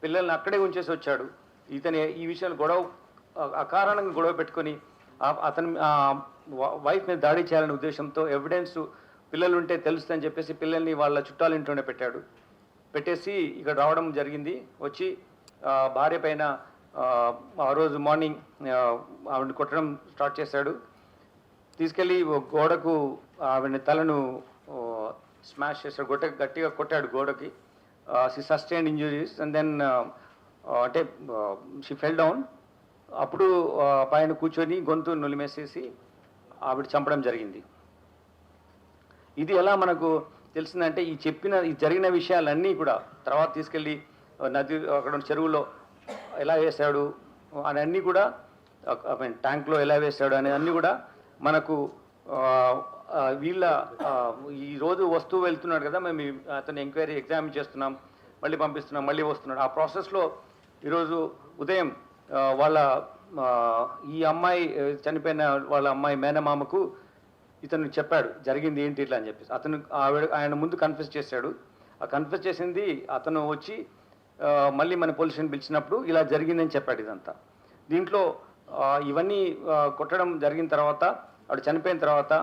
పిల్లల్ని అక్కడే ఉంచేసి వచ్చాడు. ఇతను ఈ విషయాలు అకారణంగా గొడవ పెట్టుకొని అతని వైఫ్ మీద దాడి చేయాలనే ఉద్దేశంతో ఎవిడెన్స్ పిల్లలుంటే తెలుస్తుందని చెప్పేసి పిల్లల్ని వాళ్ళ చుట్టాల ఇంట్లోనే పెట్టాడు. పెట్టేసి ఇక్కడ రావడం జరిగింది. వచ్చి భార్య పైన ఆ రోజు మార్నింగ్ ఆవిడని కొట్టడం స్టార్ట్ చేశాడు. తీసుకెళ్ళి గోడకు ఆవిడ తలను స్మాష్ చేశాడు, గట్టిగా కొట్టాడు గోడకి. She sustained injuries and then అంటే షీ ఫెల్ డౌన్. అప్పుడు పైన కూర్చొని గొంతు నులిమేసేసి ఆవిడ చంపడం జరిగింది. ఇది ఎలా మనకు తెలిసిందంటే ఈ జరిగిన విషయాలన్నీ కూడా తర్వాత తీసుకెళ్ళి నది అక్కడ చెరువులో ఎలా వేశాడు అని అన్నీ కూడా, ట్యాంక్లో ఎలా వేశాడు అనే అన్నీ కూడా మనకు వీళ్ళ ఈరోజు వస్తువు వెళ్తున్నాడు కదా, మేము అతను ఎంక్వైరీ ఎగ్జామిన్ చేస్తున్నాం, మళ్ళీ పంపిస్తున్నాం, మళ్ళీ వస్తున్నాడు. ఆ ప్రాసెస్లో ఈరోజు ఉదయం వాళ్ళ ఈ అమ్మాయి చనిపోయిన వాళ్ళ అమ్మాయి మేనమామకు ఇతను చెప్పాడు జరిగింది ఏంటి ఇట్లా అని చెప్పేసి. ఆయన ముందు కన్ఫెస్ చేశాడు. ఆ కన్ఫెస్ చేసింది అతను వచ్చి మళ్ళీ మన పోలీస్ స్టేషన్ పిలిచినప్పుడు ఇలా జరిగిందని చెప్పాడు ఇదంతా. దీంట్లో ఇవన్నీ కొట్టడం జరిగిన తర్వాత, ఆవిడ చనిపోయిన తర్వాత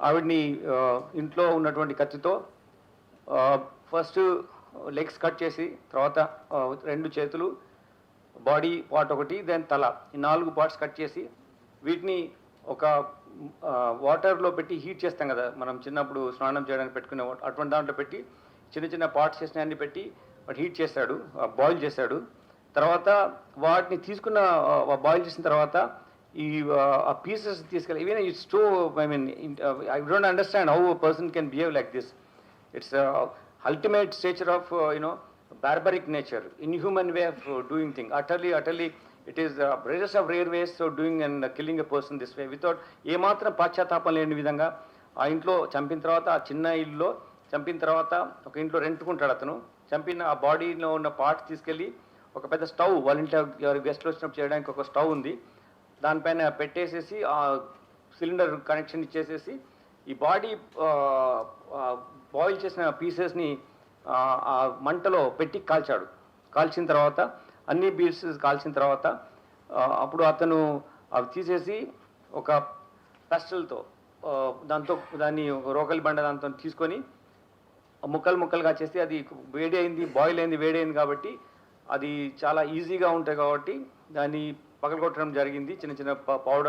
ఆవిడ్ని ఇంట్లో ఉన్నటువంటి కత్తితో ఫస్ట్ లెగ్స్ కట్ చేసి, తర్వాత 2 చేతులు, బాడీ పార్ట్ ఒకటి, దెన్ తల, ఈ 4 పార్ట్స్ కట్ చేసి వీటిని ఒక వాటర్లో పెట్టి హీట్ చేస్తాం కదా మనం చిన్నప్పుడు స్నానం చేయడానికి పెట్టుకునే అటువంటి దాంట్లో పెట్టి చిన్న చిన్న పార్ట్స్ చేసిన అన్ని పెట్టి వాటి హీట్ చేశాడు, బాయిల్ చేశాడు. తర్వాత వాటిని బాయిల్ చేసిన తర్వాత ఈ పీసెస్ తీసుకెళ్ళి even it's two I don't understand how a person can behave like this. It's ultimate stature of barbaric nature, inhuman way of doing things. Utterly it is rarest of rare ways of doing and killing a person this way without ఏ మాత్రం పశ్చాత్తాపం లేని విధంగా. ఆ ఇంట్లో చంపిన తర్వాత, ఆ చిన్న ఇల్లులో చంపిన తర్వాత ఒక ఇంట్లో రెంట్కుంటాడు అతను. చంపిన ఆ బాడీలో ఉన్న పార్ట్స్ తీసుకెళ్ళి ఒక పెద్ద స్టవ్, వాళ్ళ ఇంట్లో గెస్ట్లు వచ్చినప్పుడు చేయడానికి ఒక స్టవ్ ఉంది, దానిపైన పెట్టేసేసి ఆ సిలిండర్ కనెక్షన్ ఇచ్చేసేసి ఈ బాడీ బాయిల్ చేసిన పీసెస్ని ఆ మంటలో పెట్టి కాల్చిన తర్వాత అన్ని పీసెస్ కాల్చిన తర్వాత అప్పుడు అతను అవి తీసేసి ఒక పెస్టల్తో దాన్ని రోకలి బండ దాంతో తీసుకొని ముక్కలుగా చేసి, అది బాయిల్ అయింది వేడైంది కాబట్టి అది చాలా ఈజీగా ఉంటాయి కాబట్టి దాన్ని పగలగొట్టడం జరిగింది. చిన్న పౌడర్